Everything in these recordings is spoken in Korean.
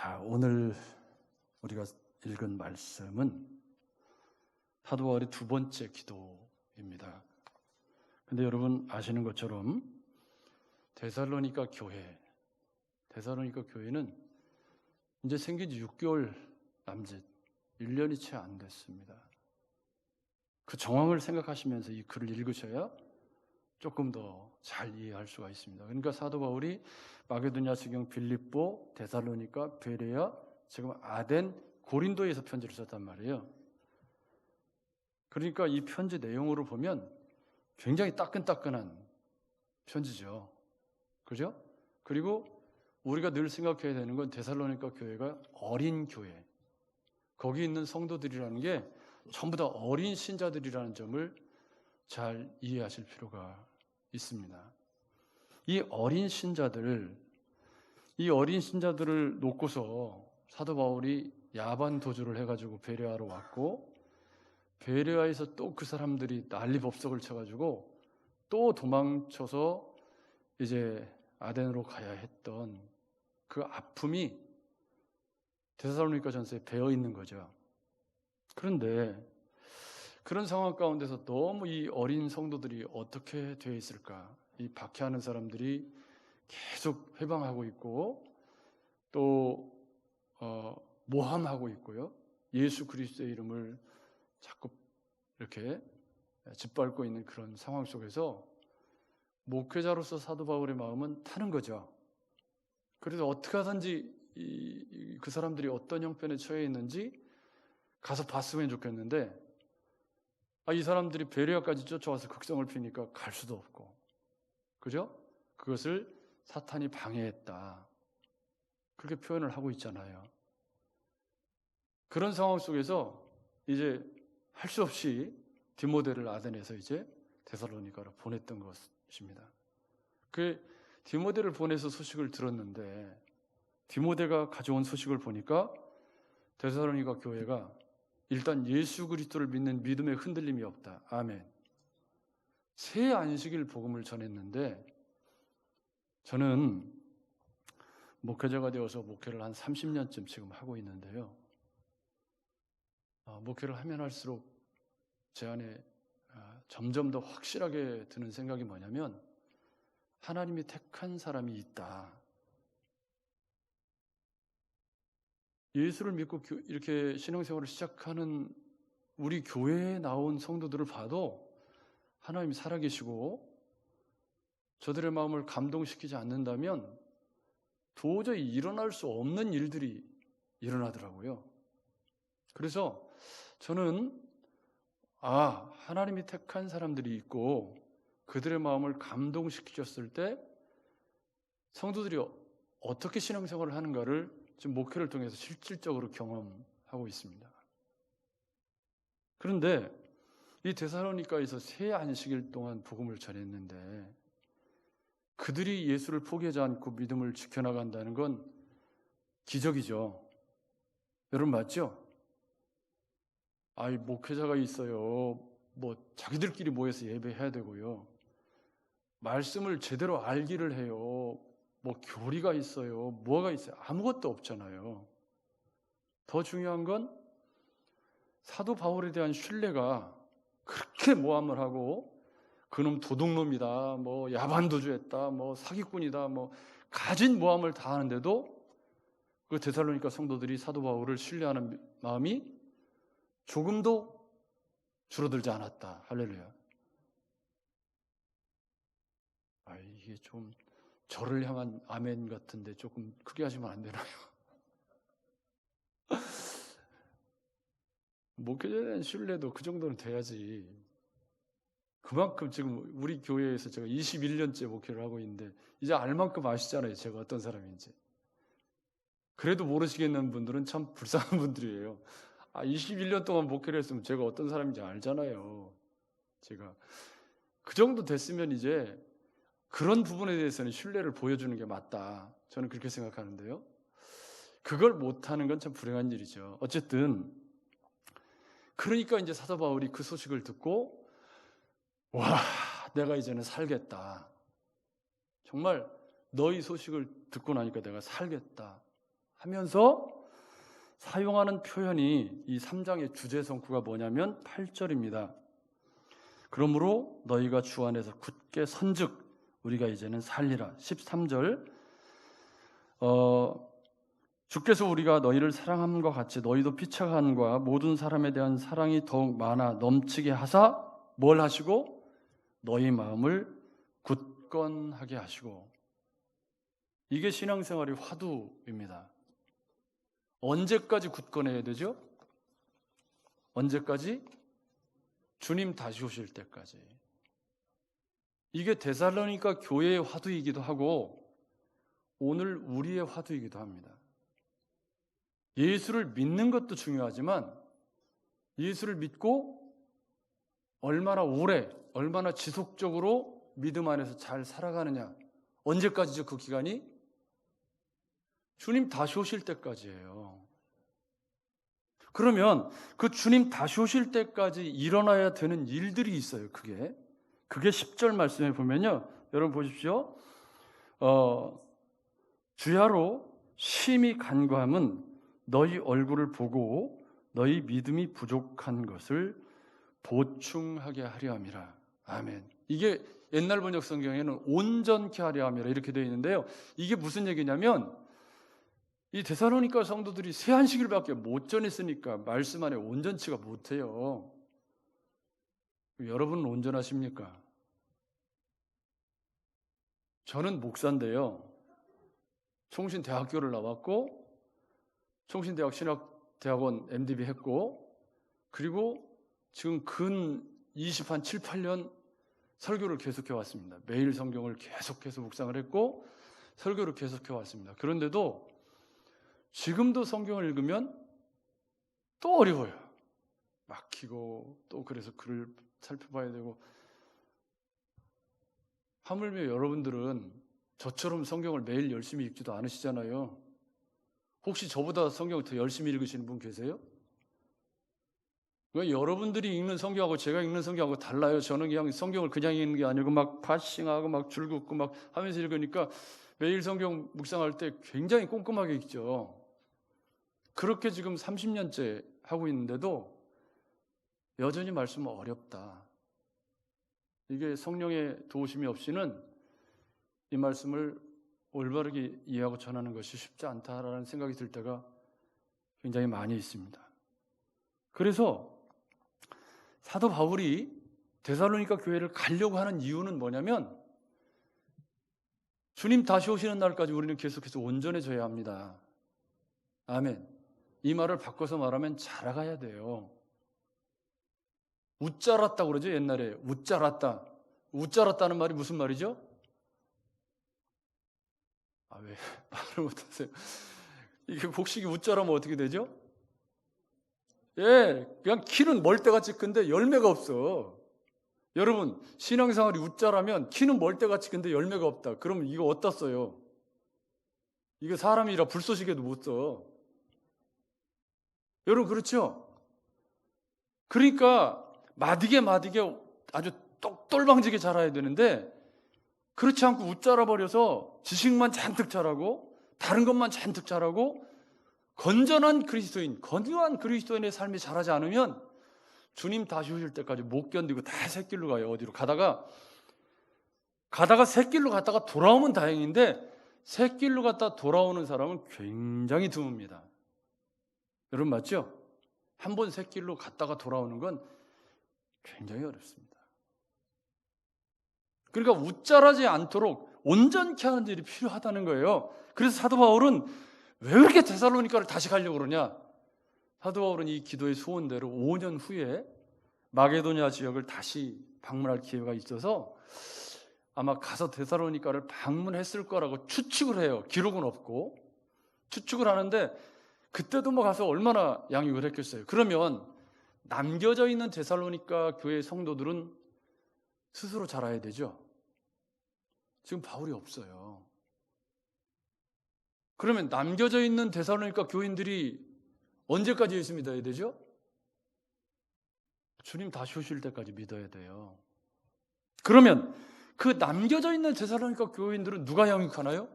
자, 오늘 우리가 읽은 말씀은 사도 바울의 두 번째 기도입니다. 근데 여러분 아시는 것처럼 데살로니가 교회는 이제 생긴 지 6개월 남짓, 1년이 채 안 됐습니다. 그 정황을 생각하시면서 이 글을 읽으셔야 조금 더 잘 이해할 수가 있습니다. 그러니까 사도 바울이 마게도냐, 지경, 빌립보, 데살로니가, 베레아, 지금 아덴, 고린도에서 편지를 썼단 말이에요. 그러니까 이 편지 내용으로 보면 굉장히 따끈따끈한 편지죠. 그죠? 그리고 우리가 늘 생각해야 되는 건 데살로니가 교회가 어린 교회, 거기 있는 성도들이라는 게 전부 다 어린 신자들이라는 점을 잘 이해하실 필요가 있습니다. 이 어린 신자들을 놓고서 사도 바울이 야반 도주를 해가지고 베레아로 왔고, 베레아에서 또 그 사람들이 난리법석을 쳐가지고 또 도망쳐서 이제 아덴으로 가야 했던 그 아픔이 데살로니가 전서에 배어 있는 거죠. 그런데 그런 상황 가운데서 너무 이 어린 성도들이 어떻게 되어 있을까? 이 박해하는 사람들이 계속 회방하고 있고 또 모함하고 있고요. 예수 그리스도의 이름을 자꾸 이렇게 짓밟고 있는 그런 상황 속에서 목회자로서 사도 바울의 마음은 타는 거죠. 그래서 어떻게 하든지 그 사람들이 어떤 형편에 처해 있는지 가서 봤으면 좋겠는데, 이 사람들이 베레아까지 쫓아와서 극성을 피니까 갈 수도 없고, 그죠? 그것을 사탄이 방해했다, 그렇게 표현을 하고 있잖아요. 그런 상황 속에서 이제 할 수 없이 디모데를 아덴에서 이제 데살로니가로 보냈던 것입니다. 그 디모데를 보내서 소식을 들었는데, 디모데가 가져온 소식을 보니까 데살로니가 교회가 일단 예수 그리스도를 믿는 믿음에 흔들림이 없다. 아멘. 새 안식일 복음을 전했는데, 저는 목회자가 되어서 목회를 한 30년쯤 지금 하고 있는데요. 목회를 하면 할수록 제 안에 점점 더 확실하게 드는 생각이 뭐냐면, 하나님이 택한 사람이 있다. 예수를 믿고 이렇게 신앙생활을 시작하는 우리 교회에 나온 성도들을 봐도 하나님이 살아계시고 저들의 마음을 감동시키지 않는다면 도저히 일어날 수 없는 일들이 일어나더라고요. 그래서 저는 하나님이 택한 사람들이 있고 그들의 마음을 감동시키셨을 때 성도들이 어떻게 신앙생활을 하는가를 지금 목회를 통해서 실질적으로 경험하고 있습니다. 그런데 이 데살로니가에서 새 안식일 동안 복음을 전했는데 그들이 예수를 포기하지 않고 믿음을 지켜나간다는 건 기적이죠. 여러분 맞죠? 목회자가 있어요. 자기들끼리 모여서 예배해야 되고요. 말씀을 제대로 알기를 해요. 교리가 있어요. 뭐가 있어요? 아무것도 없잖아요. 더 중요한 건 사도 바울에 대한 신뢰가 그렇게 모함을 하고 그놈 도둑놈이다, 야반도주했다, 사기꾼이다, 가진 모함을 다 하는데도 그 데살로니가 성도들이 사도 바울을 신뢰하는 마음이 조금도 줄어들지 않았다. 할렐루야. 이게 좀 저를 향한 아멘 같은데 조금 크게 하시면 안 되나요? 목회자에 대한 신뢰도 그 정도는 돼야지. 그만큼 지금 우리 교회에서 제가 21년째 목회를 하고 있는데 이제 알 만큼 아시잖아요. 제가 어떤 사람인지. 그래도 모르시겠는 분들은 참 불쌍한 분들이에요. 21년 동안 목회를 했으면 제가 어떤 사람인지 알잖아요. 제가 그 정도 됐으면 이제 그런 부분에 대해서는 신뢰를 보여주는 게 맞다. 저는 그렇게 생각하는데요. 그걸 못하는 건 참 불행한 일이죠. 어쨌든 그러니까 이제 사도 바울이 그 소식을 듣고 내가 이제는 살겠다. 정말 너희 소식을 듣고 나니까 내가 살겠다 하면서 사용하는 표현이 이 3장의 주제 성구가 뭐냐면 8절입니다. 그러므로 너희가 주 안에서 굳게 선즉 우리가 이제는 살리라. 13절 주께서 우리가 너희를 사랑함과 같이 너희도 피차간과 모든 사람에 대한 사랑이 더욱 많아 넘치게 하사 뭘 하시고 너희 마음을 굳건하게 하시고. 이게 신앙생활의 화두입니다. 언제까지 굳건해야 되죠? 언제까지? 주님 다시 오실 때까지. 이게 데살로니가 교회의 화두이기도 하고 오늘 우리의 화두이기도 합니다. 예수를 믿는 것도 중요하지만 예수를 믿고 얼마나 오래, 얼마나 지속적으로 믿음 안에서 잘 살아가느냐. 언제까지죠, 그 기간이? 주님 다시 오실 때까지예요. 그러면 그 주님 다시 오실 때까지 일어나야 되는 일들이 있어요. 그게 10절 말씀에 보면요. 여러분 보십시오. 주야로 심히 간구함은 너희 얼굴을 보고 너희 믿음이 부족한 것을 보충하게 하려 함이라. 아멘. 이게 옛날 번역 성경에는 온전케 하려 함이라 이렇게 되어 있는데요. 이게 무슨 얘기냐면 이 데살로니가 성도들이 새 안식일밖에 못 전했으니까 말씀 안에 온전치가 못해요. 여러분은 온전하십니까? 저는 목사인데요. 총신대학교를 나왔고 총신대학 신학대학원 MDB 했고 그리고 지금 근 7, 8년 설교를 계속해 왔습니다. 매일 성경을 계속해서 묵상을 했고 설교를 계속해 왔습니다. 그런데도 지금도 성경을 읽으면 또 어려워요. 막히고 또 그래서 글을 살펴봐야 되고. 하물며 여러분들은 저처럼 성경을 매일 열심히 읽지도 않으시잖아요. 혹시 저보다 성경을 더 열심히 읽으시는 분 계세요? 여러분들이 읽는 성경하고 제가 읽는 성경하고 달라요. 저는 그냥 성경을 그냥 읽는 게 아니고 막 파싱하고 막 줄긋고 막 하면서 읽으니까 매일 성경 묵상할 때 굉장히 꼼꼼하게 읽죠. 그렇게 지금 30년째 하고 있는데도 여전히 말씀은 어렵다. 이게 성령의 도우심이 없이는 이 말씀을 올바르게 이해하고 전하는 것이 쉽지 않다라는 생각이 들 때가 굉장히 많이 있습니다. 그래서 사도 바울이 데살로니가 교회를 가려고 하는 이유는 뭐냐면 주님 다시 오시는 날까지 우리는 계속해서 온전해져야 합니다. 아멘. 이 말을 바꿔서 말하면 자라가야 돼요. 웃자랐다 그러죠. 옛날에 웃자랐다. 웃자랐다는 말이 무슨 말이죠? 왜 말을 못하세요? 이게 복식이 웃자라면 어떻게 되죠? 그냥 키는 멀대같이 큰데 열매가 없어. 여러분 신앙생활이 웃자라면 키는 멀대같이 큰데 열매가 없다. 그러면 이거 어디다 써요? 이거 사람이라 불쏘시개도 못 써. 여러분 그렇죠? 그러니까 마디게 아주 똑똘방지게 자라야 되는데 그렇지 않고 웃자라 버려서 지식만 잔뜩 자라고 다른 것만 잔뜩 자라고 건전한 그리스도인의 삶이 자라지 않으면 주님 다시 오실 때까지 못 견디고 다 새길로 가요. 어디로 가다가 새길로 갔다가 돌아오면 다행인데 새길로 갔다 돌아오는 사람은 굉장히 드뭅니다. 여러분 맞죠? 한 번 새길로 갔다가 돌아오는 건 굉장히 어렵습니다. 그러니까 웃자라지 않도록 온전케 하는 일이 필요하다는 거예요. 그래서 사도 바울은 왜 그렇게 데살로니가를 다시 가려고 그러냐? 사도 바울은 이 기도의 소원대로 5년 후에 마게도냐 지역을 다시 방문할 기회가 있어서 아마 가서 데살로니가를 방문했을 거라고 추측을 해요. 기록은 없고 추측을 하는데 그때도 가서 얼마나 양육을 했겠어요. 그러면 남겨져 있는 데살로니가 교회 성도들은 스스로 자라야 되죠. 지금 바울이 없어요. 그러면 남겨져 있는 데살로니가 교인들이 언제까지 예수 믿어야 되죠? 주님 다시 오실 때까지 믿어야 돼요. 그러면 그 남겨져 있는 데살로니가 교인들은 누가 양육하나요?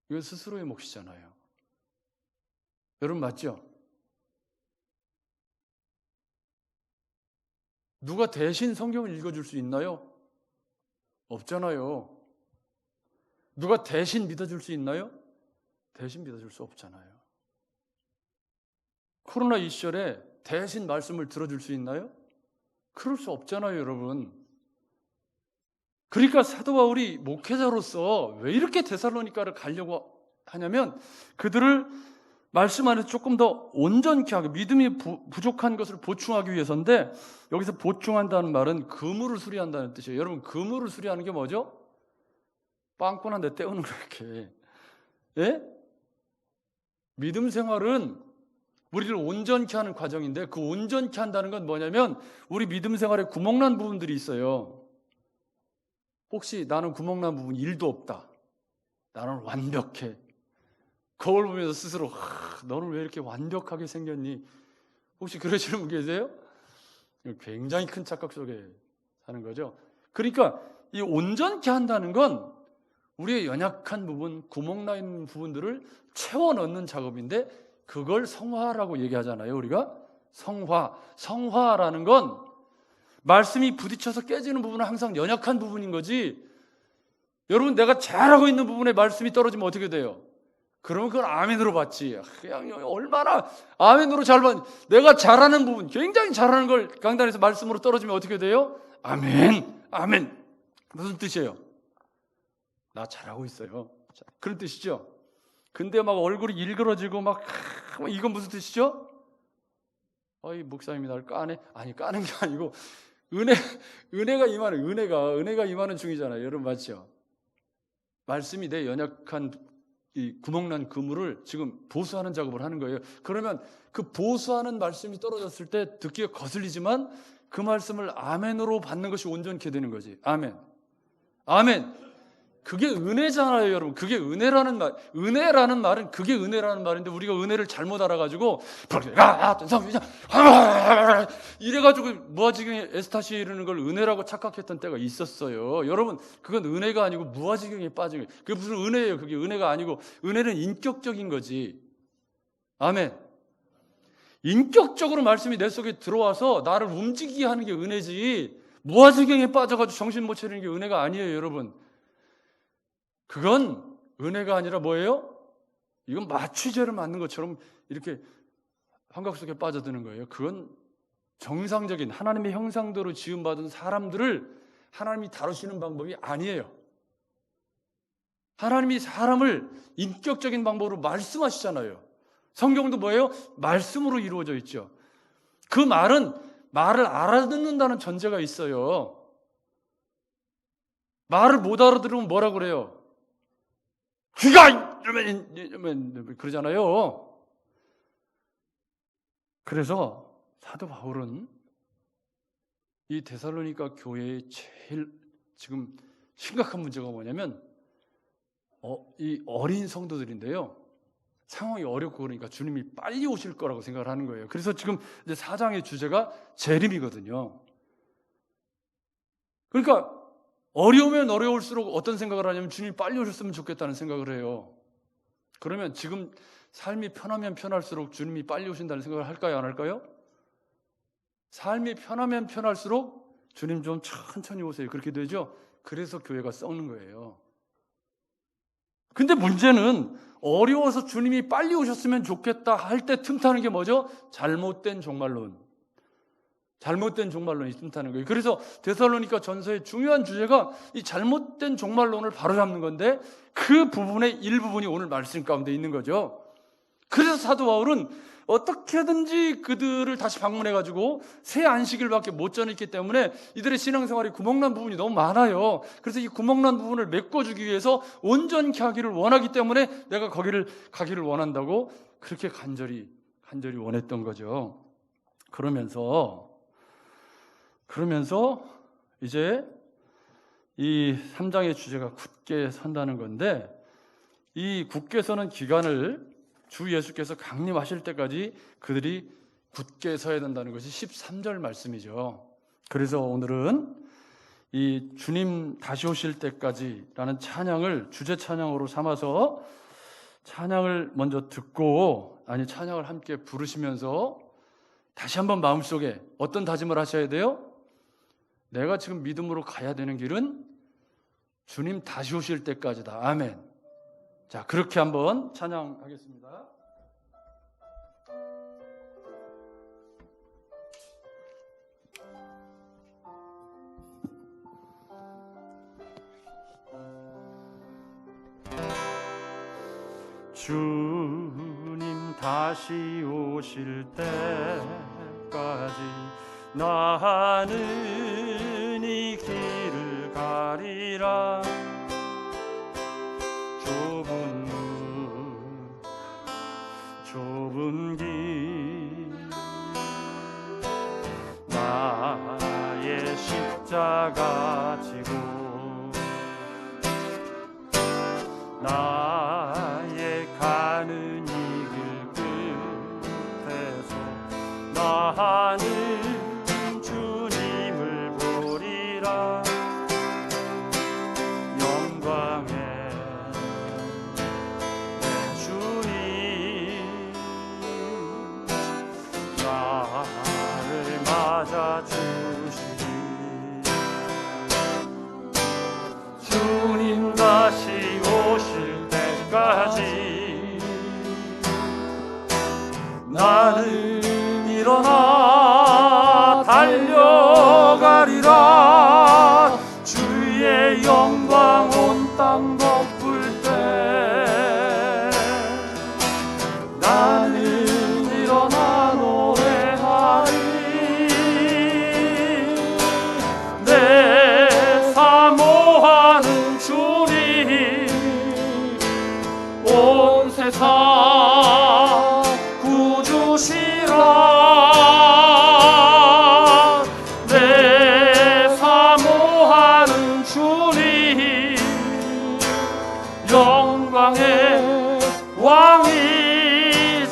이건 스스로의 몫이잖아요. 여러분 맞죠? 누가 대신 성경을 읽어줄 수 있나요? 없잖아요. 누가 대신 믿어줄 수 있나요? 대신 믿어줄 수 없잖아요. 코로나 이 시절에 대신 말씀을 들어줄 수 있나요? 그럴 수 없잖아요, 여러분. 그러니까 사도 바울이 목회자로서 왜 이렇게 데살로니가를 가려고 하냐면 그들을 말씀 안에서 조금 더 온전케 하고 믿음이 부족한 것을 보충하기 위해서인데, 여기서 보충한다는 말은 그물을 수리한다는 뜻이에요. 여러분, 그물을 수리하는 게 뭐죠? 빵꾸나 내 때우는 거 이렇게. 예? 믿음 생활은 우리를 온전케 하는 과정인데, 그 온전케 한다는 건 뭐냐면 우리 믿음 생활에 구멍난 부분들이 있어요. 혹시 나는 구멍난 부분 1도 없다, 나는 완벽해, 거울 보면서 스스로 너는 왜 이렇게 완벽하게 생겼니? 혹시 그러시는 분 계세요? 굉장히 큰 착각 속에 사는 거죠. 그러니까 이 온전케 한다는 건 우리의 연약한 부분, 구멍나 있는 부분들을 채워 넣는 작업인데, 그걸 성화라고 얘기하잖아요. 우리가 성화라는 건 말씀이 부딪혀서 깨지는 부분은 항상 연약한 부분인 거지. 여러분, 내가 잘하고 있는 부분에 말씀이 떨어지면 어떻게 돼요? 그러면 그건 아멘으로 받지. 그냥 얼마나 아멘으로 잘 받. 내가 잘하는 부분, 굉장히 잘하는 걸 강단에서 말씀으로 떨어지면 어떻게 돼요? 아멘, 아멘. 무슨 뜻이에요? 나 잘하고 있어요. 그런 뜻이죠. 근데 막 얼굴이 일그러지고 막 이건 무슨 뜻이죠? 어이, 목사님이 나를 까네? 아니, 까는 게 아니고 은혜가 임하는, 은혜가 임하는 중이잖아요. 여러분 맞죠? 말씀이 내 연약한 이 구멍난 그물을 지금 보수하는 작업을 하는 거예요. 그러면 그 보수하는 말씀이 떨어졌을 때 듣기가 거슬리지만 그 말씀을 아멘으로 받는 것이 온전케 되는 거지. 아멘. 아멘. 그게 은혜잖아요, 여러분. 그게 은혜라는 말. 은혜라는 말은 그게 은혜라는 말인데, 우리가 은혜를 잘못 알아가지고 이래가지고 무아지경에 에스타시 이르는 걸 은혜라고 착각했던 때가 있었어요. 여러분, 그건 은혜가 아니고 무아지경에 빠진 거예요. 그게 무슨 은혜예요? 그게 은혜가 아니고, 은혜는 인격적인 거지. 아멘. 인격적으로 말씀이 내 속에 들어와서 나를 움직이게 하는 게 은혜지, 무아지경에 빠져가지고 정신 못 차리는 게 은혜가 아니에요, 여러분. 그건 은혜가 아니라 뭐예요? 이건 마취제를 맞는 것처럼 이렇게 환각 속에 빠져드는 거예요. 그건 정상적인 하나님의 형상대로 지음받은 사람들을 하나님이 다루시는 방법이 아니에요. 하나님이 사람을 인격적인 방법으로 말씀하시잖아요. 성경도 뭐예요? 말씀으로 이루어져 있죠. 그 말은 말을 알아듣는다는 전제가 있어요. 말을 못 알아들으면 뭐라 그래요? 귀가 이러면 그러잖아요. 그래서 사도 바울은 이 데살로니가 교회의 제일 지금 심각한 문제가 뭐냐면 이 어린 성도들인데요, 상황이 어렵고 그러니까 주님이 빨리 오실 거라고 생각을 하는 거예요. 그래서 지금 이제 4장의 주제가 재림이거든요. 그러니까 어려우면 어려울수록 어떤 생각을 하냐면 주님이 빨리 오셨으면 좋겠다는 생각을 해요. 그러면 지금 삶이 편하면 편할수록 주님이 빨리 오신다는 생각을 할까요, 안 할까요? 삶이 편하면 편할수록 주님 좀 천천히 오세요, 그렇게 되죠. 그래서 교회가 썩는 거예요. 근데 문제는 어려워서 주님이 빨리 오셨으면 좋겠다 할 때 틈타는 게 뭐죠? 잘못된 종말론이 틈타는 거예요. 그래서 데살로니가 전서의 중요한 주제가 이 잘못된 종말론을 바로잡는 건데, 그 부분의 일부분이 오늘 말씀 가운데 있는 거죠. 그래서 사도 바울은 어떻게든지 그들을 다시 방문해가지고 새 안식일밖에 못 전했기 때문에 이들의 신앙생활이 구멍난 부분이 너무 많아요. 그래서 이 구멍난 부분을 메꿔주기 위해서 온전케 하기를 원하기 때문에 내가 거기를 가기를 원한다고 그렇게 간절히 원했던 거죠. 그러면서 이제 이 3장의 주제가 굳게 선다는 건데, 이 굳게 서는 기간을 주 예수께서 강림하실 때까지 그들이 굳게 서야 된다는 것이 13절 말씀이죠. 그래서 오늘은 이 주님 다시 오실 때까지라는 찬양을 주제 찬양으로 삼아서 찬양을 먼저 듣고 아니 찬양을 함께 부르시면서 다시 한번 마음속에 어떤 다짐을 하셔야 돼요? 내가 지금 믿음으로 가야 되는 길은 주님 다시 오실 때까지다. 아멘. 자, 그렇게 한번 찬양하겠습니다. 주님 다시 오실 때까지 나는 이 길을 가리라. 좁은 문 좁은 길 나의 십자가 지고 나의 가는 이 길 끝에서 나는 주님을 보리라. 영광의 내 주님 나를 맞아주시리. 주님 다시 오실 때까지 나는 일어나 달려가리라. 주의 영광 온 땅 덮을 때 나는 일어나 노래하리. 내 사모하는 주님 온 세상 구주시라. 내 사모하는 주님 영광의 왕이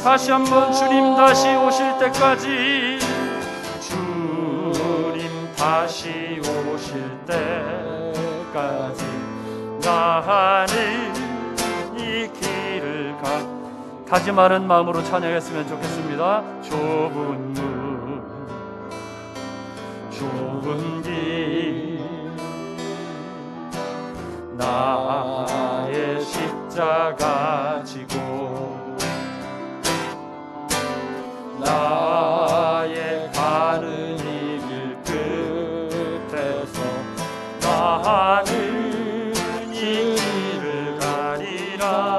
다시 한번 주님 다시 오실 때까지 주님 다시 오실 때까지 나는 이 길을 다짐하는 마음으로 찬양했으면 좋겠습니다. 좁은 문 좁은 길 나의 십자가 지고 나의 가는 이 길 끝에서 나는 이 길을 가리라.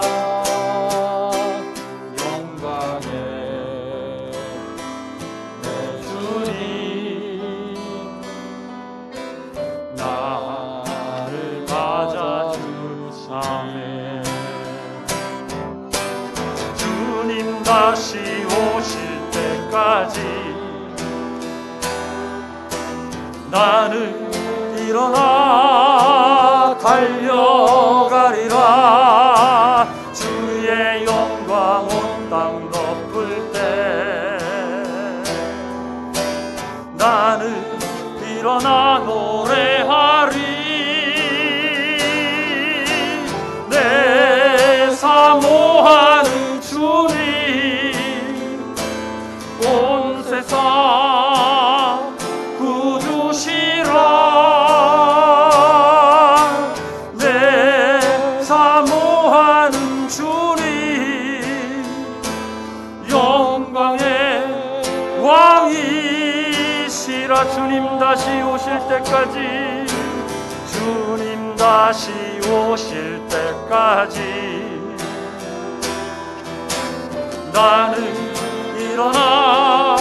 영광의 내 주님 나를 맞아주시네. 주님 다시 오실 때까지 나는 일어나 달려가리라. 주의 영광 온 땅 덮을 때 나는 일어나 노래하리. 내 사모하는 주님 온 세상 구주시라. 내 사모하는 주님 영광의 왕이시라. 주님 다시 오실 때까지 주님 다시 오실 때까지 나는 일어나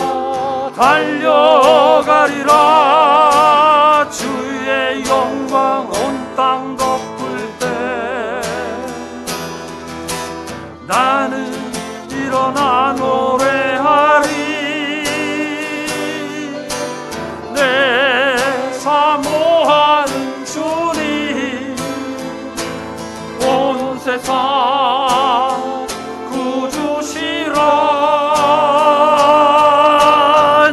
달려가리라. 주의 영광 온 땅 덮을 때 나는 일어나 노래하리. 내 사모하는 주님 온 세상 구주시라.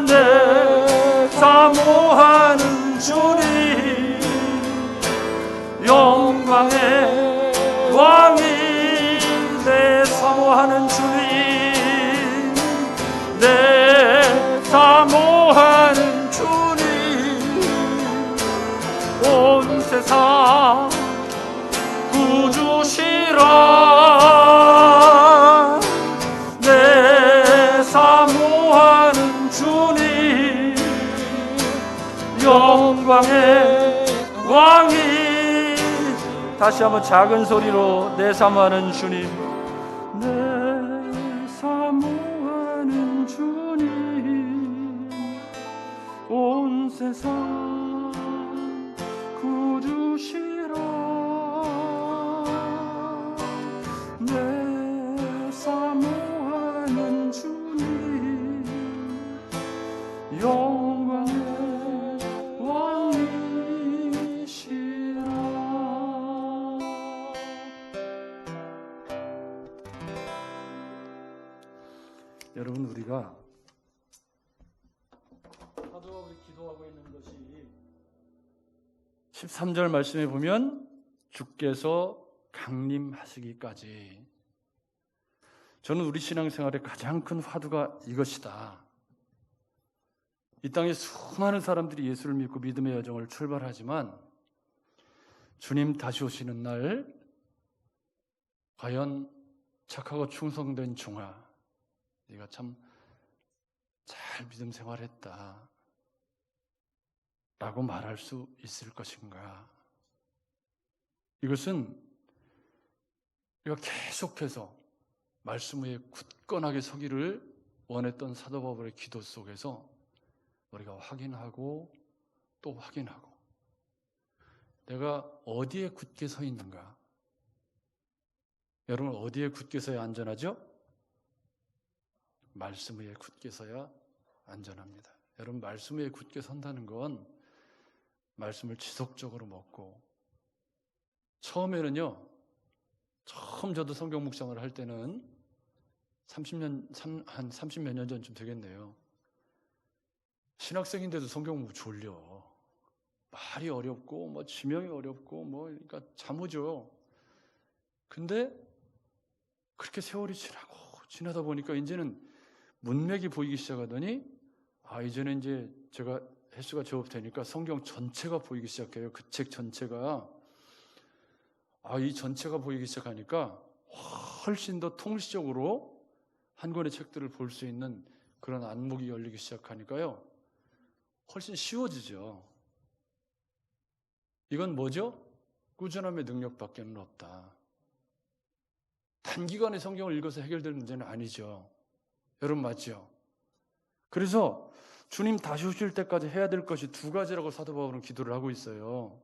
내 사모하는 주님 영광의 왕이 내 사모하는 주님 세상 구주시라. 내 사모하는 주님, 영광의 왕이. 다시 한번 작은 소리로 내 사모하는 주님, 내 사모하는 주님, 온 세상 구주시라. 내 사모하는 주님, 영광의 왕이시라. 여러분, 우리가 사도 바울이 기도하고 있는 것이 13절 말씀에 보면 주께서 강림하시기까지. 저는 우리 신앙생활의 가장 큰 화두가 이것이다. 이 땅에 수많은 사람들이 예수를 믿고 믿음의 여정을 출발하지만 주님 다시 오시는 날 과연 착하고 충성된 종아, 네가 참 잘 믿음 생활했다 라고 말할 수 있을 것인가? 이것은 우리가 계속해서 말씀 위에 굳건하게 서기를 원했던 사도 바울의 기도 속에서 우리가 확인하고 또 확인하고, 내가 어디에 굳게 서 있는가? 여러분, 어디에 굳게 서야 안전하죠? 말씀 위에 굳게 서야 안전합니다. 여러분, 말씀 위에 굳게 선다는 건 말씀을 지속적으로 먹고, 처음에는요, 처음 저도 성경 묵상을 할 때는 한 30몇 년 전쯤 되겠네요. 신학생인데도 성경 묵 졸려. 말이 어렵고 뭐 지명이 어렵고 뭐 그러니까 잠 오죠. 근데 그렇게 세월이 지나다 보니까 이제는 문맥이 보이기 시작하더니, 이제는 이제 제가 횟수가 제법 되니까 성경 전체가 보이기 시작해요. 그 책 전체가. 이 전체가 보이기 시작하니까 훨씬 더 통시적으로 한 권의 책들을 볼 수 있는 그런 안목이 열리기 시작하니까요, 훨씬 쉬워지죠. 이건 뭐죠? 꾸준함의 능력밖에는 없다. 단기간에 성경을 읽어서 해결될 문제는 아니죠. 여러분, 맞죠? 그래서 주님 다시 오실 때까지 해야 될 것이 두 가지라고 사도 바울은 기도를 하고 있어요.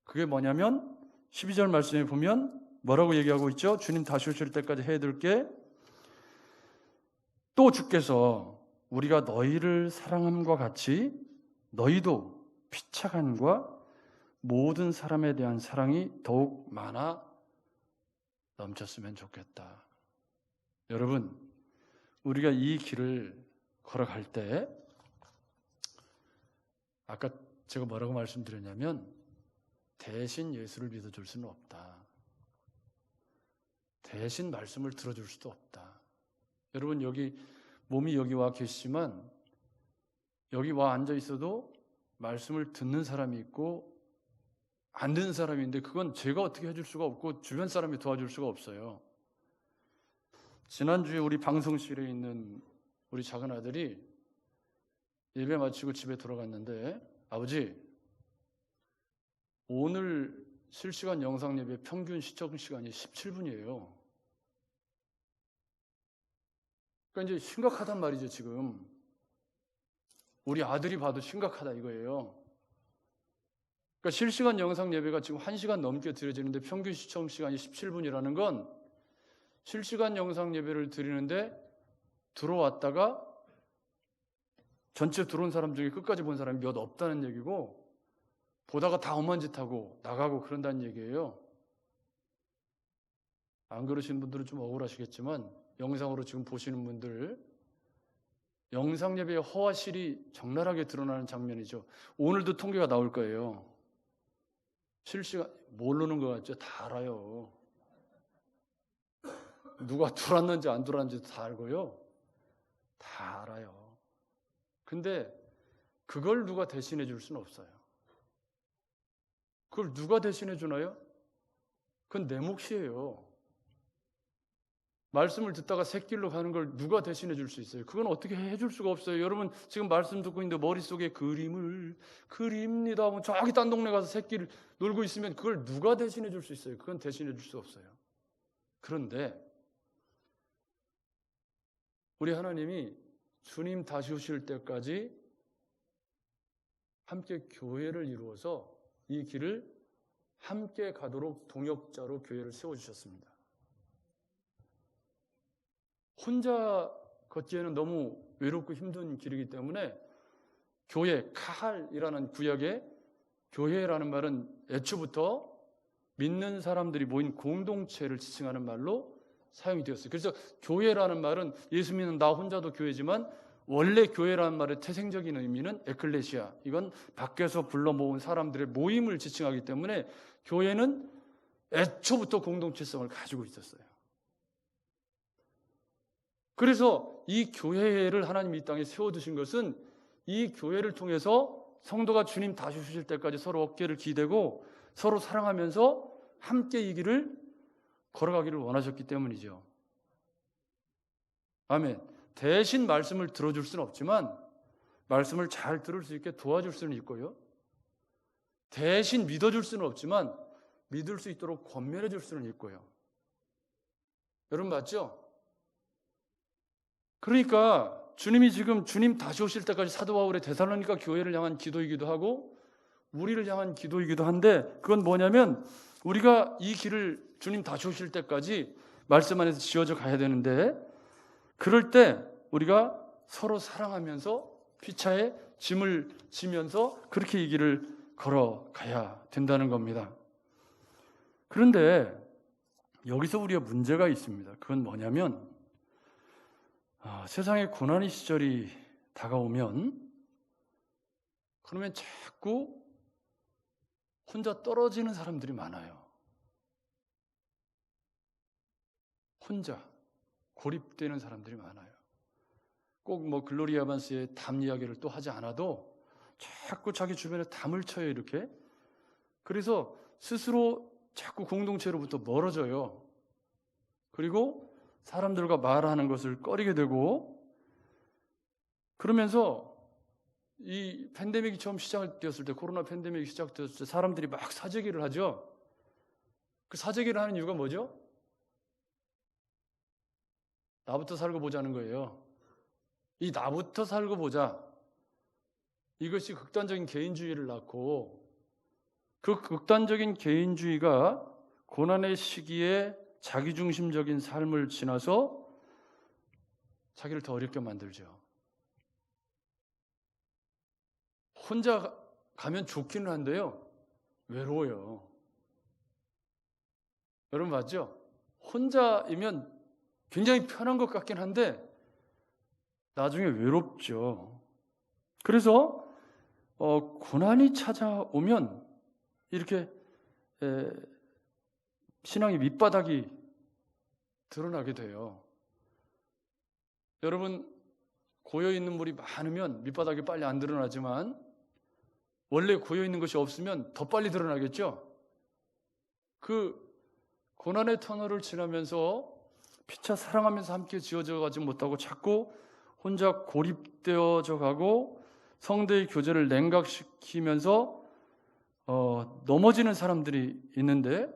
그게 뭐냐면 12절 말씀에 보면 뭐라고 얘기하고 있죠? 주님 다시 오실 때까지 해야 될 게, 또 주께서 우리가 너희를 사랑함과 같이 너희도 피차간과 모든 사람에 대한 사랑이 더욱 많아 넘쳤으면 좋겠다. 여러분, 우리가 이 길을 걸어갈 때, 아까 제가 뭐라고 말씀드렸냐면, 대신 예수를 믿어줄 수는 없다. 대신 말씀을 들어줄 수도 없다. 여러분, 몸이 여기 와 계시지만 여기 와 앉아 있어도 말씀을 듣는 사람이 있고 안 듣는 사람이 있는데, 그건 제가 어떻게 해줄 수가 없고 주변 사람이 도와줄 수가 없어요. 지난주에 우리 방송실에 있는 우리 작은 아들이 예배 마치고 집에 돌아갔는데, 아버지, 오늘 실시간 영상 예배 평균 시청 시간이 17분이에요. 그러니까 이제 심각하단 말이죠. 지금 우리 아들이 봐도 심각하다 이거예요. 그러니까 실시간 영상 예배가 지금 1시간 넘게 드려지는데 평균 시청 시간이 17분이라는 건, 실시간 영상 예배를 드리는데 들어왔다가 전체 들어온 사람 중에 끝까지 본 사람이 몇 없다는 얘기고, 보다가 다 험한 짓 하고 나가고 그런다는 얘기예요. 안 그러신 분들은 좀 억울하시겠지만, 영상으로 지금 보시는 분들, 영상 예배의 허와실이 적나라하게 드러나는 장면이죠. 오늘도 통계가 나올 거예요. 실시간, 모르는 것 같죠? 다 알아요. 누가 들어왔는지 안 들어왔는지도 다 알고요. 다 알아요. 근데 그걸 누가 대신해 줄 수는 없어요. 그걸 누가 대신해 주나요? 그건 내 몫이에요. 말씀을 듣다가 샛길로 가는 걸 누가 대신해 줄 수 있어요? 그건 어떻게 해줄 수가 없어요. 여러분 지금 말씀 듣고 있는데 머릿속에 그림을 그립니다 하면 저기 딴 동네 가서 샛길 놀고 있으면 그걸 누가 대신해 줄 수 있어요? 그건 대신해 줄 수 없어요. 그런데 우리 하나님이 주님 다시 오실 때까지 함께 교회를 이루어서 이 길을 함께 가도록 동역자로 교회를 세워주셨습니다. 혼자 걷기에는 너무 외롭고 힘든 길이기 때문에 교회, 카할이라는 구역에 교회라는 말은 애초부터 믿는 사람들이 모인 공동체를 지칭하는 말로 사용이 되었어요. 그래서 교회라는 말은 예수 믿는 나 혼자도 교회지만 원래 교회라는 말의 태생적인 의미는 에클레시아, 이건 밖에서 불러 모은 사람들의 모임을 지칭하기 때문에 교회는 애초부터 공동체성을 가지고 있었어요. 그래서 이 교회를 하나님이 이 땅에 세워두신 것은 이 교회를 통해서 성도가 주님 다시 오실 때까지 서로 어깨를 기대고 서로 사랑하면서 함께 이 길을 걸어가기를 원하셨기 때문이죠. 아멘. 대신 말씀을 들어줄 수는 없지만 말씀을 잘 들을 수 있게 도와줄 수는 있고요. 대신 믿어줄 수는 없지만 믿을 수 있도록 권면해 줄 수는 있고요. 여러분 맞죠? 그러니까 주님이 지금 주님 다시 오실 때까지 사도 바울의 데살로니가 교회를 향한 기도이기도 하고 우리를 향한 기도이기도 한데 그건 뭐냐면 우리가 이 길을 주님 다시 오실 때까지 말씀 안에서 지어져 가야 되는데 그럴 때 우리가 서로 사랑하면서 피차에 짐을 지면서 그렇게 이 길을 걸어가야 된다는 겁니다. 그런데 여기서 우리가 문제가 있습니다. 그건 뭐냐면 세상에 고난의 시절이 다가오면 그러면 자꾸 혼자 떨어지는 사람들이 많아요. 혼자 고립되는 사람들이 많아요. 꼭 뭐 글로리아 반스의 담 이야기를 또 하지 않아도 자꾸 자기 주변에 담을 쳐요, 이렇게. 그래서 스스로 자꾸 공동체로부터 멀어져요. 그리고 사람들과 말하는 것을 꺼리게 되고 그러면서 이 팬데믹이 처음 시작되었을 때 코로나 팬데믹이 시작되었을 때 사람들이 막 사재기를 하죠. 그 사재기를 하는 이유가 뭐죠? 나부터 살고 보자는 거예요. 이 나부터 살고 보자. 이것이 극단적인 개인주의를 낳고 그 극단적인 개인주의가 고난의 시기에 자기중심적인 삶을 지나서 자기를 더 어렵게 만들죠. 혼자 가면 좋기는 한데요. 외로워요. 여러분 맞죠? 혼자이면 굉장히 편한 것 같긴 한데 나중에 외롭죠. 그래서 고난이 찾아오면 이렇게 신앙의 밑바닥이 드러나게 돼요. 여러분 고여있는 물이 많으면 밑바닥이 빨리 안 드러나지만 원래 고여있는 것이 없으면 더 빨리 드러나겠죠. 그 고난의 터널을 지나면서 피차 사랑하면서 함께 지어져 가지 못하고 자꾸 혼자 고립되어져 가고 성도의 교제를 냉각시키면서 넘어지는 사람들이 있는데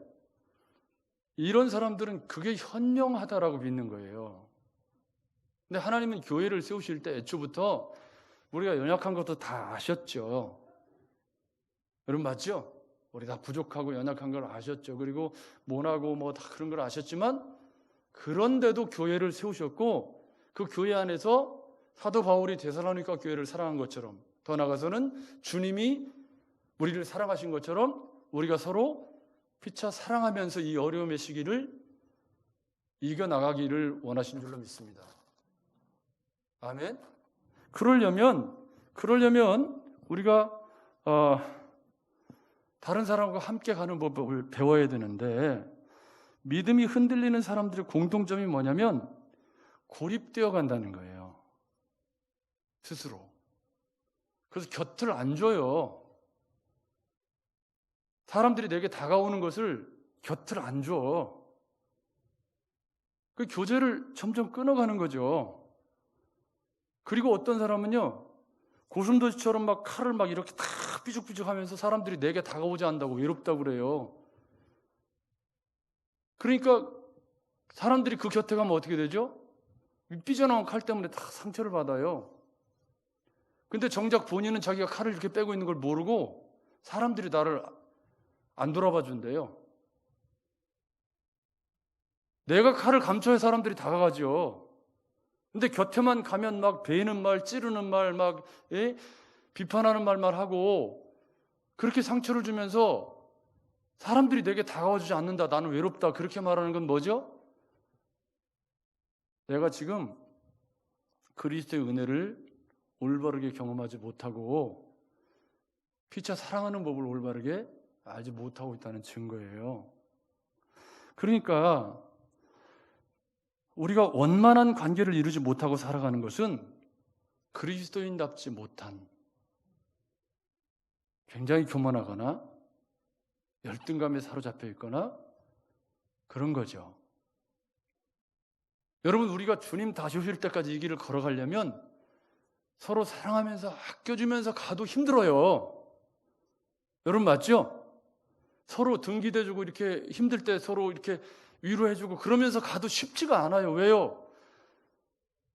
이런 사람들은 그게 현명하다라고 믿는 거예요. 근데 하나님은 교회를 세우실 때 애초부터 우리가 연약한 것도 다 아셨죠. 여러분 맞죠? 우리 다 부족하고 연약한 걸 아셨죠. 그리고 모나고 뭐 다 그런 걸 아셨지만 그런데도 교회를 세우셨고 그 교회 안에서 사도 바울이 데살로니가 교회를 사랑한 것처럼 더 나아가서는 주님이 우리를 사랑하신 것처럼 우리가 서로 피차 사랑하면서 이 어려움의 시기를 이겨나가기를 원하신 줄로 믿습니다. 아멘. 그러려면 우리가 다른 사람과 함께 가는 법을 배워야 되는데 믿음이 흔들리는 사람들의 공통점이 뭐냐면 고립되어 간다는 거예요. 스스로. 그래서 곁을 안 줘요. 사람들이 내게 다가오는 것을 곁을 안 줘. 그 교제를 점점 끊어가는 거죠. 그리고 어떤 사람은요, 고슴도치처럼 막 칼을 막 이렇게 다 삐죽삐죽 하면서 사람들이 내게 다가오지 않는다고 외롭다고 그래요. 그러니까 사람들이 그 곁에 가면 어떻게 되죠? 삐져나온 칼 때문에 다 상처를 받아요. 근데 정작 본인은 자기가 칼을 이렇게 빼고 있는 걸 모르고 사람들이 나를 안 돌아봐 준대요. 내가 칼을 감춰야 사람들이 다가가죠. 근데 곁에만 가면 막 베이는 말, 찌르는 말, 막 비판하는 말만 하고 그렇게 상처를 주면서 사람들이 내게 다가와주지 않는다, 나는 외롭다, 그렇게 말하는 건 뭐죠? 내가 지금 그리스도의 은혜를 올바르게 경험하지 못하고 피차 사랑하는 법을 올바르게 알지 못하고 있다는 증거예요. 그러니까 우리가 원만한 관계를 이루지 못하고 살아가는 것은 그리스도인답지 못한, 굉장히 교만하거나 열등감에 사로잡혀 있거나 그런 거죠. 여러분, 우리가 주님 다시 오실 때까지 이 길을 걸어가려면 서로 사랑하면서 아껴주면서 가도 힘들어요. 여러분 맞죠? 서로 등 기대주고 이렇게 힘들 때 서로 이렇게 위로해주고 그러면서 가도 쉽지가 않아요. 왜요?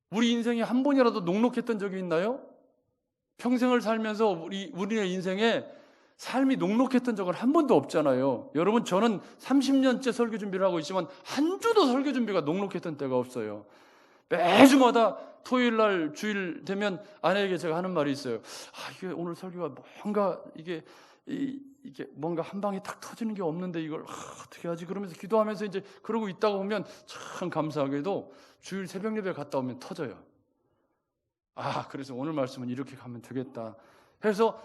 우리 인생에 한 번이라도 녹록했던 적이 있나요? 평생을 살면서 우리의 인생에 삶이 녹록했던 적은 한 번도 없잖아요. 여러분, 저는 30년째 설교 준비를 하고 있지만 한 주도 설교 준비가 녹록했던 때가 없어요. 매주마다 토요일 날 주일 되면 아내에게 제가 하는 말이 있어요. 이게 오늘 설교가 뭔가 이게 뭔가 한 방에 탁 터지는 게 없는데 이걸 어떻게 하지? 그러면서 기도하면서 이제 그러고 있다가 보면 참 감사하게도 주일 새벽 예배 갔다 오면 터져요. 그래서 오늘 말씀은 이렇게 가면 되겠다 해서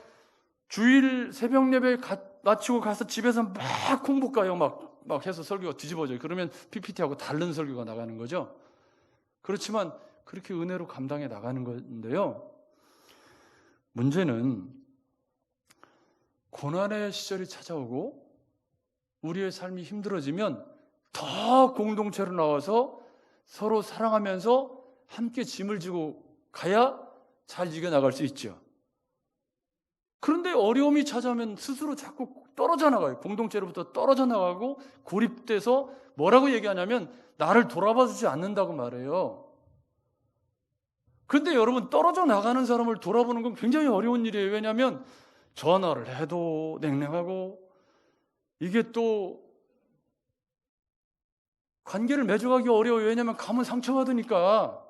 주일 새벽 예배 마치고 가서 집에서 막 공부가요 막 해서 설교가 뒤집어져요. 그러면 PPT하고 다른 설교가 나가는 거죠. 그렇지만 그렇게 은혜로 감당해 나가는 건데요. 문제는 고난의 시절이 찾아오고 우리의 삶이 힘들어지면 더 공동체로 나와서 서로 사랑하면서 함께 짐을 지고 가야 잘 이겨나갈 수 있죠. 그런데 어려움이 찾아오면 스스로 자꾸 떨어져 나가요. 공동체로부터 떨어져 나가고 고립돼서 뭐라고 얘기하냐면 나를 돌아봐주지 않는다고 말해요. 그런데 여러분, 떨어져 나가는 사람을 돌아보는 건 굉장히 어려운 일이에요. 왜냐하면 전화를 해도 냉랭하고 이게 또 관계를 맺어가기 어려워요. 왜냐하면 가면 상처받으니까.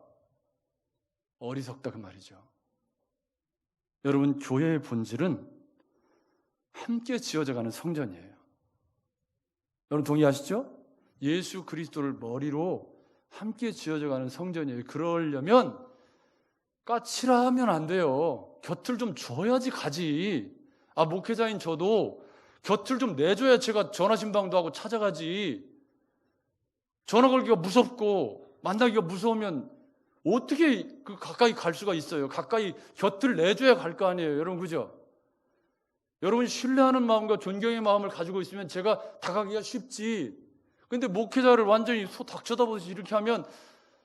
어리석다 그 말이죠. 여러분, 교회의 본질은 함께 지어져가는 성전이에요. 여러분 동의하시죠? 예수 그리스도를 머리로 함께 지어져가는 성전이에요. 그러려면 까칠하면 안 돼요. 곁을 좀 줘야지 가지. 목회자인 저도 곁을 좀 내줘야 제가 전화신방도 하고 찾아가지. 전화 걸기가 무섭고 만나기가 무서우면 어떻게 가까이 갈 수가 있어요? 가까이 곁을 내줘야 갈 거 아니에요. 여러분 그죠? 여러분 신뢰하는 마음과 존경의 마음을 가지고 있으면 제가 다가가기가 쉽지. 근데 목회자를 완전히 소 닥 쳐다보듯이 이렇게 하면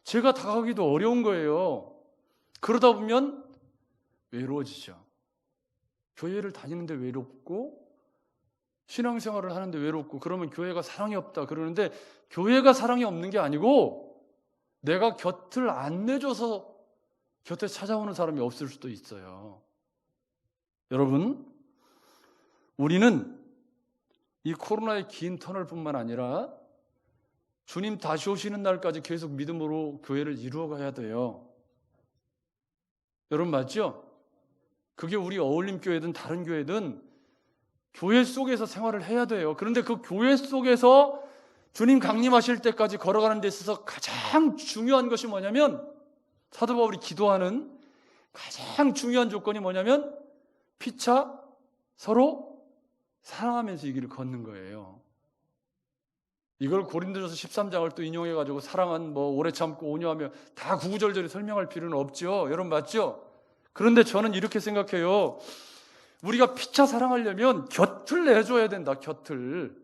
제가 다가가기도 어려운 거예요. 그러다 보면 외로워지죠. 교회를 다니는데 외롭고 신앙생활을 하는데 외롭고 그러면 교회가 사랑이 없다 그러는데 교회가 사랑이 없는 게 아니고 내가 곁을 안 내줘서 곁에 찾아오는 사람이 없을 수도 있어요. 여러분, 우리는 이 코로나의 긴 터널뿐만 아니라 주님 다시 오시는 날까지 계속 믿음으로 교회를 이루어가야 돼요. 여러분 맞죠? 그게 우리 어울림교회든 다른 교회든 교회 속에서 생활을 해야 돼요. 그런데 그 교회 속에서 주님 강림하실 때까지 걸어가는 데 있어서 가장 중요한 것이 뭐냐면 사도 바울이 기도하는 가장 중요한 조건이 뭐냐면 피차 서로 사랑하면서 이 길을 걷는 거예요. 이걸 고린도전서 13장을 또 인용해가지고 사랑은 오래 참고 온유하며 다 구구절절히 설명할 필요는 없죠. 여러분 맞죠? 그런데 저는 이렇게 생각해요. 우리가 피차 사랑하려면 곁을 내줘야 된다. 곁을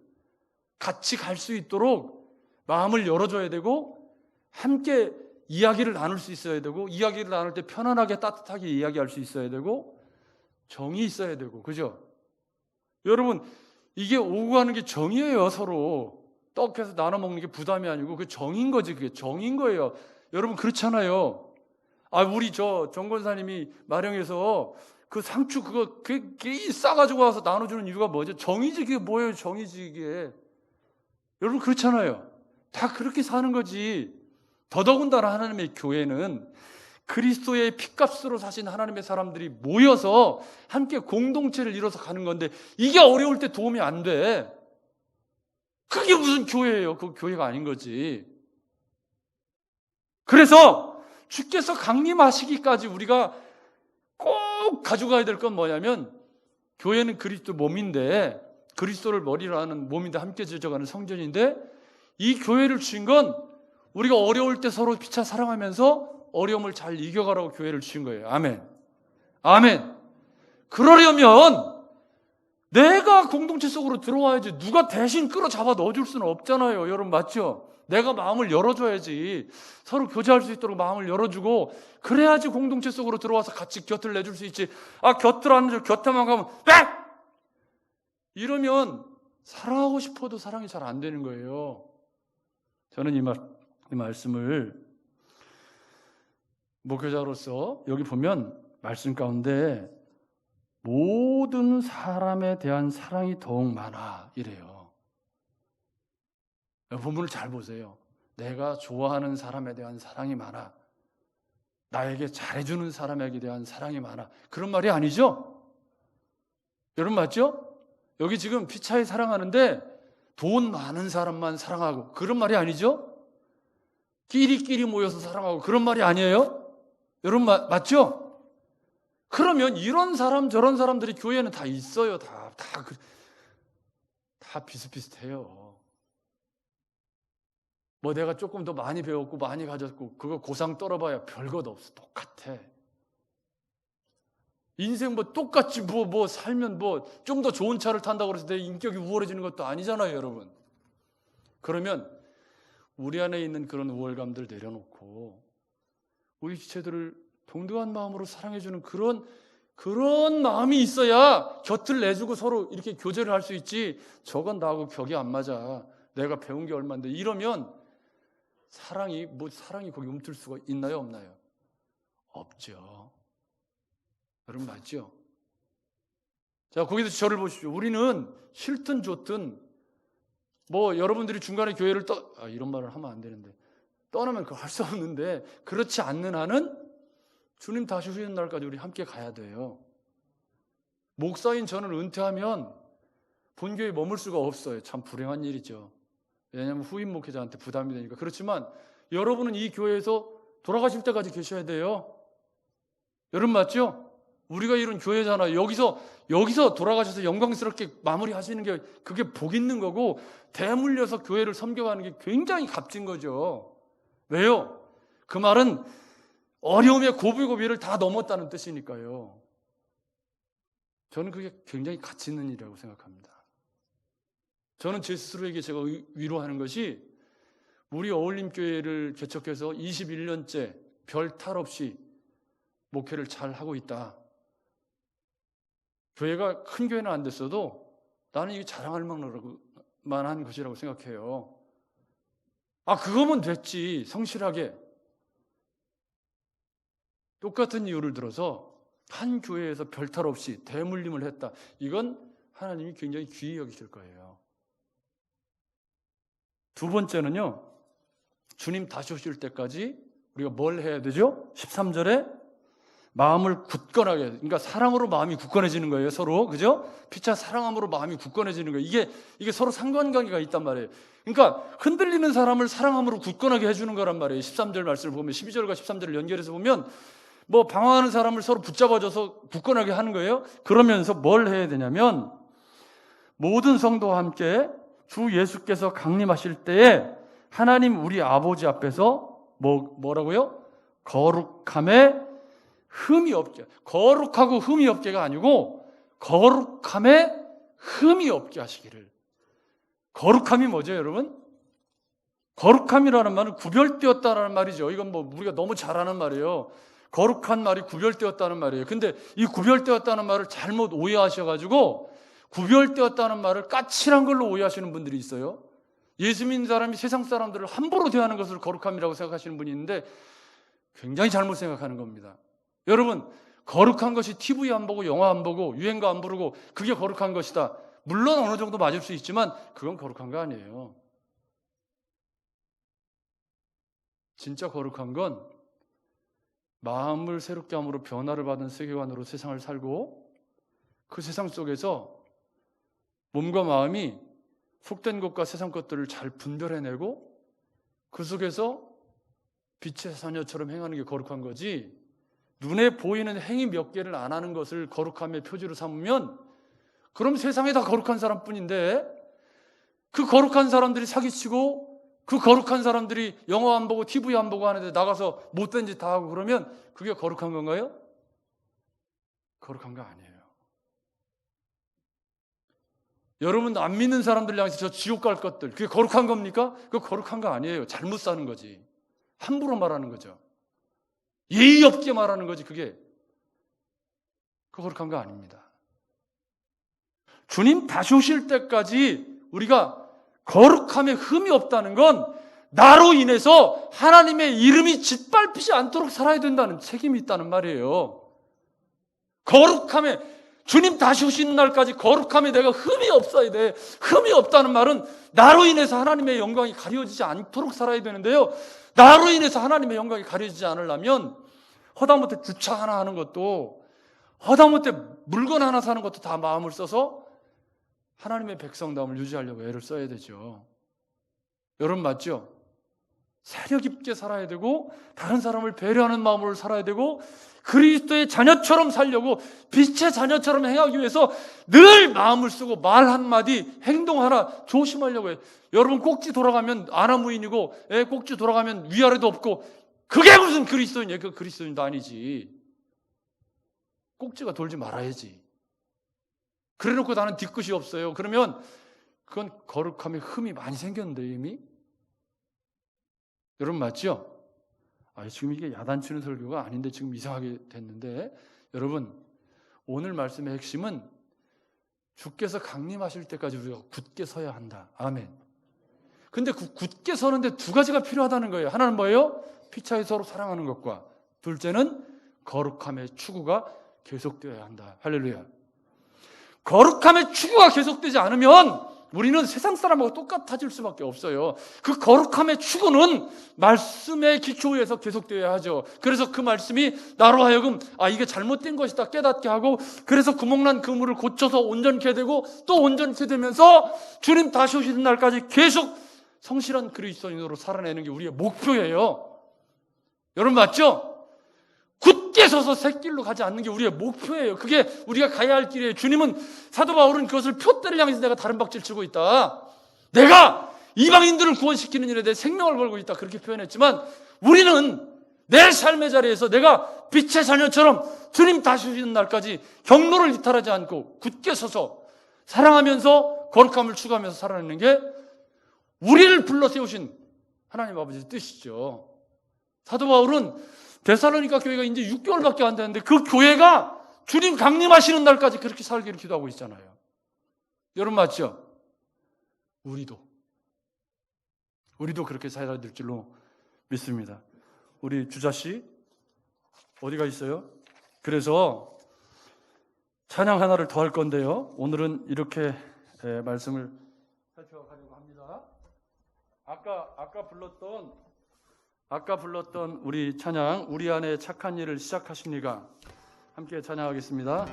같이 갈 수 있도록 마음을 열어줘야 되고 함께 이야기를 나눌 수 있어야 되고 이야기를 나눌 때 편안하게 따뜻하게 이야기할 수 있어야 되고 정이 있어야 되고 그죠? 여러분 이게 오고 가는 게 정이에요. 서로 떡해서 나눠 먹는 게 부담이 아니고 그 정인 거지. 그게 정인 거예요. 여러분 그렇잖아요. 우리 정 권사님이 마령에서 그 상추 그게 싸가지고 와서 나눠주는 이유가 뭐죠? 정이지. 그게 뭐예요? 정이지 이게. 여러분 그렇잖아요. 다 그렇게 사는 거지. 더더군다나 하나님의 교회는 그리스도의 피값으로 사신 하나님의 사람들이 모여서 함께 공동체를 이뤄서 가는 건데 이게 어려울 때 도움이 안 돼. 그게 무슨 교회예요? 그 교회가 아닌 거지. 그래서 주께서 강림하시기까지 우리가 꼭 가져가야 될 건 뭐냐면 교회는 그리스도 몸인데 그리스도를 머리로 하는 몸인데 함께 지어져가는 성전인데 이 교회를 주신 건 우리가 어려울 때 서로 피차 사랑하면서 어려움을 잘 이겨가라고 교회를 주신 거예요. 아멘. 아멘. 그러려면 내가 공동체 속으로 들어와야지 누가 대신 끌어잡아 넣어줄 수는 없잖아요. 여러분 맞죠? 내가 마음을 열어줘야지. 서로 교제할 수 있도록 마음을 열어주고 그래야지 공동체 속으로 들어와서 같이 곁을 내줄 수 있지. 곁을 안 내줘. 곁에만 가면 이러면 사랑하고 싶어도 사랑이 잘 안 되는 거예요. 저는 이 말씀을 목회자로서 여기 보면 말씀 가운데 모든 사람에 대한 사랑이 더욱 많아 이래요. 본문을 잘 보세요. 내가 좋아하는 사람에 대한 사랑이 많아. 나에게 잘해주는 사람에게 대한 사랑이 많아. 그런 말이 아니죠? 여러분 맞죠? 여기 지금 피차에 사랑하는데 돈 많은 사람만 사랑하고 그런 말이 아니죠? 끼리끼리 모여서 사랑하고 그런 말이 아니에요? 여러분 맞죠? 그러면 이런 사람 저런 사람들이 교회에는 다 있어요. 다 비슷비슷해요. 뭐 내가 조금 더 많이 배웠고 많이 가졌고 그거 고상 떨어봐야 별것 없어. 똑같아. 인생 똑같이 살면 좀 더 좋은 차를 탄다고 해서 내 인격이 우월해지는 것도 아니잖아요, 여러분. 그러면 우리 안에 있는 그런 우월감들 내려놓고 우리 지체들을 동등한 마음으로 사랑해주는 그런 마음이 있어야 곁을 내주고 서로 이렇게 교제를 할 수 있지. 저건 나하고 격이 안 맞아. 내가 배운 게 얼만데. 이러면 사랑이 거기 움틀 수가 있나요, 없나요? 없죠. 여러분 맞죠? 자, 거기서 저를 보십시오. 우리는 싫든 좋든 여러분들이 중간에 교회를 이런 말을 하면 안 되는데 떠나면 그거 할 수 없는데 그렇지 않는 한은 주님 다시 오시는 날까지 우리 함께 가야 돼요. 목사인 저는 은퇴하면 본교회에 머물 수가 없어요. 참 불행한 일이죠. 왜냐하면 후임 목회자한테 부담이 되니까. 그렇지만 여러분은 이 교회에서 돌아가실 때까지 계셔야 돼요. 여러분 맞죠? 우리가 이룬 교회잖아요. 여기서 돌아가셔서 영광스럽게 마무리하시는 게 그게 복 있는 거고 대물려서 교회를 섬겨가는 게 굉장히 값진 거죠. 왜요? 그 말은 어려움의 고비고비를 다 넘었다는 뜻이니까요. 저는 그게 굉장히 가치 있는 일이라고 생각합니다. 저는 제 스스로에게 제가 위로하는 것이 우리 어울림교회를 개척해서 21년째 별 탈 없이 목회를 잘 하고 있다. 교회가 큰 교회는 안 됐어도 나는 이게 자랑할 만한 것이라고 생각해요. 그거면 됐지. 성실하게. 똑같은 이유를 들어서 한 교회에서 별탈 없이 대물림을 했다. 이건 하나님이 굉장히 귀히 여기실 거예요. 두 번째는요. 주님 다시 오실 때까지 우리가 뭘 해야 되죠? 13절에 마음을 굳건하게, 그러니까 사랑으로 마음이 굳건해지는 거예요, 서로. 그죠? 피차 사랑함으로 마음이 굳건해지는 거예요. 이게 서로 상관관계가 있단 말이에요. 그러니까 흔들리는 사람을 사랑함으로 굳건하게 해주는 거란 말이에요. 13절 말씀을 보면, 12절과 13절을 연결해서 보면 방황하는 사람을 서로 붙잡아줘서 굳건하게 하는 거예요. 그러면서 뭘 해야 되냐면 모든 성도와 함께 주 예수께서 강림하실 때에 하나님 우리 아버지 앞에서 뭐라고요? 거룩함에 흠이 없게. 거룩하고 흠이 없게가 아니고 거룩함에 흠이 없게 하시기를. 거룩함이 뭐죠, 여러분? 거룩함이라는 말은 구별되었다라는 말이죠. 이건 뭐 우리가 너무 잘 아는 말이에요. 거룩한 말이 구별되었다는 말이에요. 근데 이 구별되었다는 말을 잘못 오해하셔가지고 구별되었다는 말을 까칠한 걸로 오해하시는 분들이 있어요. 예수 믿는 사람이 세상 사람들을 함부로 대하는 것을 거룩함이라고 생각하시는 분이 있는데 굉장히 잘못 생각하는 겁니다. 여러분, 거룩한 것이 TV 안 보고 영화 안 보고 유행가 안 부르고 그게 거룩한 것이다. 물론 어느 정도 맞을 수 있지만 그건 거룩한 거 아니에요. 진짜 거룩한 건 마음을 새롭게 함으로 변화를 받은 세계관으로 세상을 살고 그 세상 속에서 몸과 마음이 속된 것과 세상 것들을 잘 분별해내고 그 속에서 빛의 자녀처럼 행하는 게 거룩한 거지, 눈에 보이는 행위 몇 개를 안 하는 것을 거룩함의 표지로 삼으면 그럼 세상에 다 거룩한 사람뿐인데 그 거룩한 사람들이 사기치고 그 거룩한 사람들이 영화 안 보고 TV 안 보고 하는데 나가서 못된 짓 다 하고 그러면 그게 거룩한 건가요? 거룩한 거 아니에요. 여러분, 안 믿는 사람들 향해서 저 지옥 갈 것들, 그게 거룩한 겁니까? 그거 거룩한 거 아니에요. 잘못 사는 거지. 함부로 말하는 거죠. 예의 없게 말하는 거지. 그게 거룩한 거 아닙니다. 주님 다시 오실 때까지 우리가 거룩함에 흠이 없다는 건 나로 인해서 하나님의 이름이 짓밟히지 않도록 살아야 된다는 책임이 있다는 말이에요. 거룩함에, 주님 다시 오시는 날까지 거룩함에 내가 흠이 없어야 돼. 흠이 없다는 말은 나로 인해서 하나님의 영광이 가려지지 않도록 살아야 되는데요, 나로 인해서 하나님의 영광이 가려지지 않으려면 허다못해 주차 하나 하는 것도, 허다못해 물건 하나 사는 것도 다 마음을 써서 하나님의 백성다움을 유지하려고 애를 써야 되죠. 여러분 맞죠? 세력 있게 살아야 되고 다른 사람을 배려하는 마음으로 살아야 되고 그리스도의 자녀처럼 살려고, 빛의 자녀처럼 행하기 위해서 늘 마음을 쓰고 말 한마디, 행동 하나 조심하려고 해요. 여러분, 꼭지 돌아가면 아나무인이고 꼭지 돌아가면 위아래도 없고 그게 무슨 그리스도인이에요? 그 그리스도인도 아니지. 꼭지가 돌지 말아야지. 그래놓고 나는 뒤끝이 없어요. 그러면 그건 거룩함에 흠이 많이 생겼는데 이미. 여러분 맞죠? 지금 이게 야단치는 설교가 아닌데 지금 이상하게 됐는데, 여러분 오늘 말씀의 핵심은 주께서 강림하실 때까지 우리가 굳게 서야 한다. 아멘. 근데 굳게 서는데 두 가지가 필요하다는 거예요. 하나는 뭐예요? 피차에 서로 사랑하는 것과, 둘째는 거룩함의 추구가 계속되어야 한다. 할렐루야. 거룩함의 추구가 계속되지 않으면 우리는 세상 사람하고 똑같아질 수밖에 없어요. 그 거룩함의 추구는 말씀의 기초에서 계속되어야 하죠. 그래서 그 말씀이 나로 하여금 이게 잘못된 것이다 깨닫게 하고, 그래서 구멍난 그물을 고쳐서 온전케 되고 또 온전케 되면서 주님 다시 오시는 날까지 계속 성실한 그리스도인으로 살아내는 게 우리의 목표예요. 여러분 맞죠? 굳게 서서 새 길로 가지 않는 게 우리의 목표예요. 그게 우리가 가야 할 길이에요. 주님은, 사도 바울은 그것을 표대를 향해서 내가 다른 박질 치고 있다, 내가 이방인들을 구원시키는 일에 대해 생명을 걸고 있다, 그렇게 표현했지만 우리는 내 삶의 자리에서 내가 빛의 자녀처럼 주님 다시 오시는 날까지 경로를 이탈하지 않고 굳게 서서 사랑하면서 거룩함을 추구하면서 살아내는 게 우리를 불러 세우신 하나님 아버지의 뜻이죠. 사도 바울은 데살로니가 교회가 이제 6개월밖에 안 되는데 그 교회가 주님 강림하시는 날까지 그렇게 살기를 기도하고 있잖아요. 여러분 맞죠? 우리도 그렇게 살아야 될 줄로 믿습니다. 우리 주자씨 어디가 있어요? 그래서 찬양 하나를 더 할 건데요, 오늘은 이렇게 말씀을 살펴가려고 합니다. 아까 불렀던 우리 찬양, 우리 안에 착한 일을 시작하십니까? 함께 찬양하겠습니다.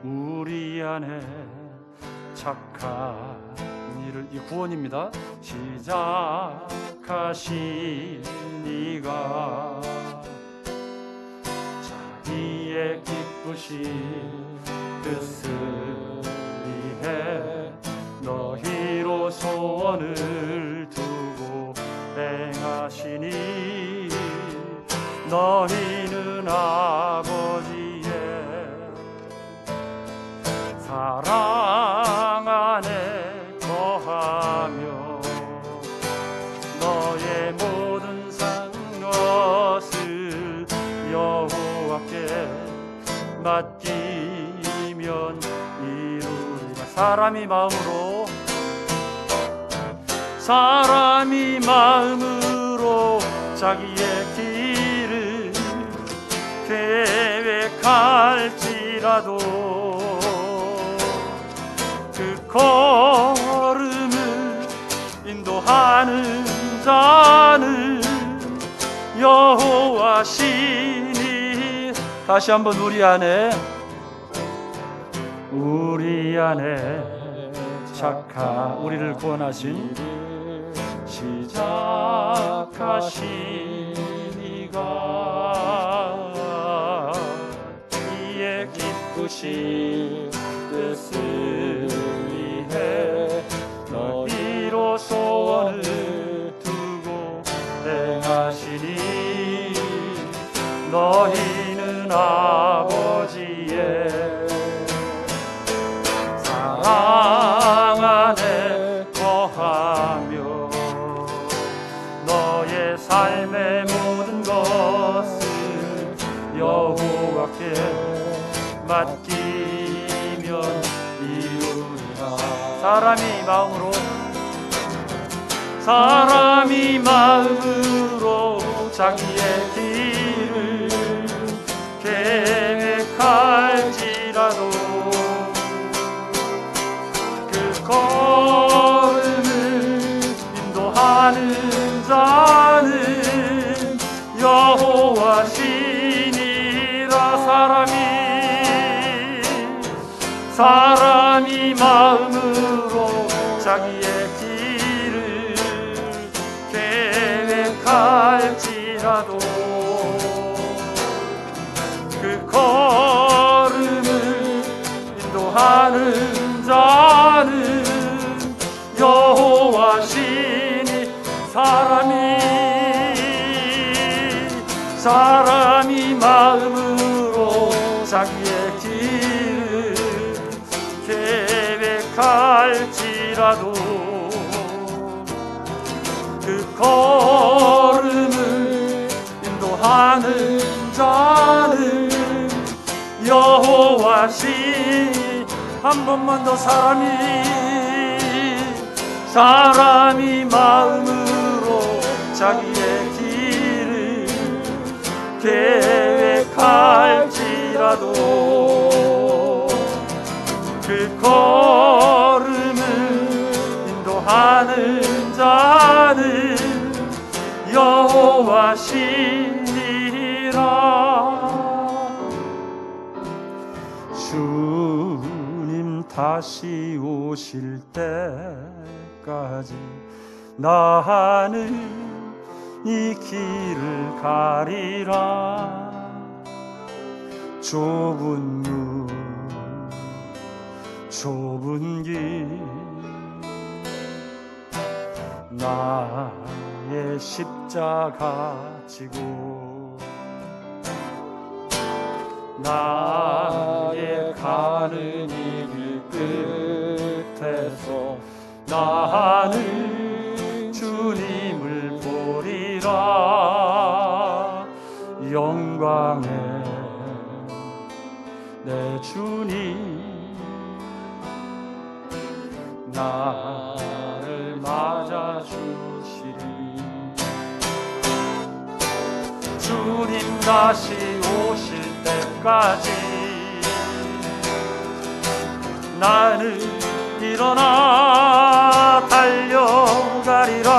우리 안에 착한 일을, 이 구원입니다. 시작하신 이가 자기의 기쁘신 뜻을 위해 소원을 두고 행하시니 너희는 아버지의 사랑 안에 거하며 너의 모든 산 것을 여호와께 맡기면 이루리라. 사람이 마음으로 자기의 길을 계획할지라도 그 걸음을 인도하는 자는 여호와시니. 다시 한번 우리 안에 착한 우리를 구원하신 시작하신 이가 이에 기쁘신 뜻을 위해 너희로 소원을 두고 행하시니 너희는 아버지의 사랑 안에 거하며 너의 삶의 모든 것을 여호와께 맡기면 이루리라. 사람이 마음으로 자기의 길을 계획할지라도 그 걸음을 인도하는 자는 여호와시니라. 사람이 마음으로 자기의 길을 계획할지라도 그 걸음을 인도하는 자는 여호와시니. 사람이 마음으로 자기의 길을 계획할지라도 그 걸음을 인도하는 자는 여호와시니. 한 번만 더 사람이 마음으로 자기의 길을 계획할지라도 그 걸음을 인도하는 자는 여호와시니라. 주님 다시 오실 때까지 나는 이 길을 가리라. 좁은 문 좁은 길 나의 십자가 지고 나의 가는 이 길 끝에서 나는 주님을 보리라. 영광의 내 주님 나를 맞아주시리. 주님 다시 오실 때까지 나는 일어나 달려가리라.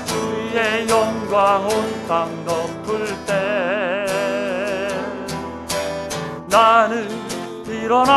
주의 영광 온 땅 덮을 때 나는 일어나